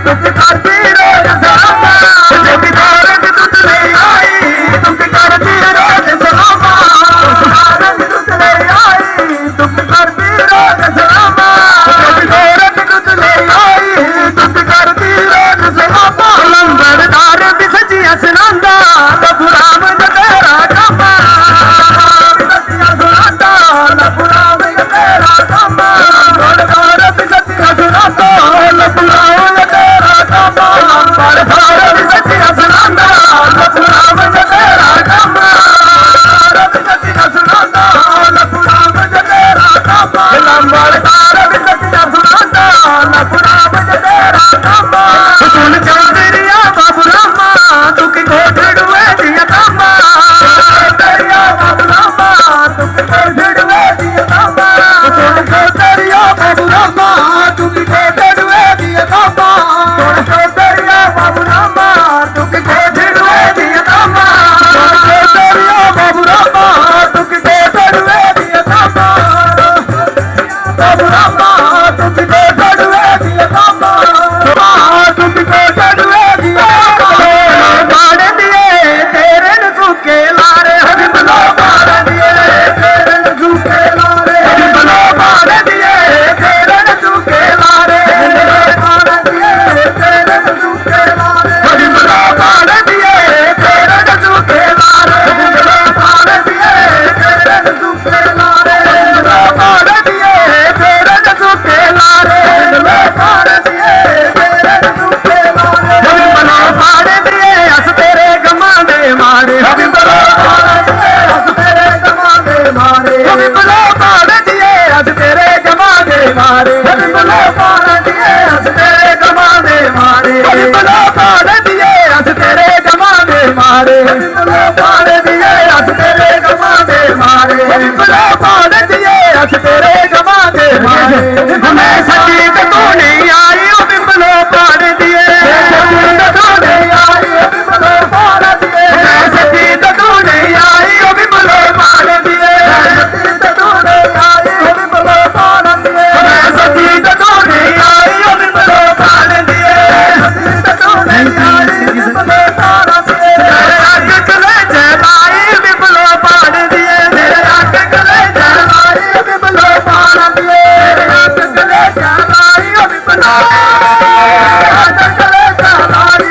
दुख करती रोज सलामा जब तारक दुख ले आई दुख करती रोज सलामा तारक दुख ले आई दुख करती रोज सलामा जब तारक दुख ले आई दुख करती रोज सलामा लंबरदार भी सजिया सुनांदा प्रभु राम दा तेरा कामा सजिया सुनांदा प्रभु राम दा तेरा कामा लंबरदार भी सजिया सुनांदा प्रभु राम दा तेरा कामा लंबरदार भी सजिया सुनांदा प्रभु राम दा तेरा कामा सजिया सुनांदा प्रभु राम दा तेरा कामा लंबरदार भी सजिया सुनांदा प्रभु राम दा तेरा कामा सुन चौधरिया बाबू रामा दुख कोठड़ुए दिया कामा चौधरिया बाबू रामा दुख कोठड़ुए दिया कामा सुन चौधरिया बाबू रामा दुख कोठड़ुए दिया कामा सुन चौधरिया बाबू रामा दुख कोठड़ुए दिया कामा सुन चौधरिया बाबू रामा दुख कोठड़ुए दिया कामा बाबू रामा दुख कोठड़ुए दिया कामा दुख कोठड़ुए दिया बाड़ दिए तेरे सूखे लारे हरि बलो बाड़ दिए तेरे सूखे लारे हरि बलो बाड़ दिए तेरे सूखे लारे बाड़ दिए तेरे सूखे लारे हरि बलो बाड़ दिए तेरे सूखे लारे हरि बलो बाड़ दिए तेरे सूखे लारे हरि बलो बाड़ दिए तेरे सूखे लारे हरि बलो बाड़ दिए तेरे सूखे लारे हरि बलो बाड़ दिए अस तेरे गमा दे मारे हरि बलो बाड़ दिए अस तेरे गमा दे मारे हरि बलो बाड़ दिए अस तेरे गमा दे मारे हरि बलो बाड़ दिए अस तेरे गमा दे मारे हरि बलो बाड़ दिए अस तेरे गमा दे मारे हरि बलो बाड़ दिए अस तेरे गमा दे मारे हरि बलो बाड़ दिए अस तेरे गमा दे मारे हमें सच्ची ते तू नहीं आई ओ बिमलो बाड़ दिए सच्ची ते तू नहीं आई ओ बिमलो बाड़ दिए सच्ची ते तू नहीं आई ओ बिमलो बाड़ दिए सच्ची ते तू नहीं आई ओ बिमलो बाड़ दिए सच्ची ते तू नहीं आई ओ बिमलो बाड़ दिए सच्ची ते तू नहीं आई ओ बिमलो बाड़ दिए तेरे अग गले जलाई बिमलो बाड़ दिए तेरे अग गले जलाई बिमलो बाड़ दिए तेरे अग गले जलाई बिमलो अग गले जलाई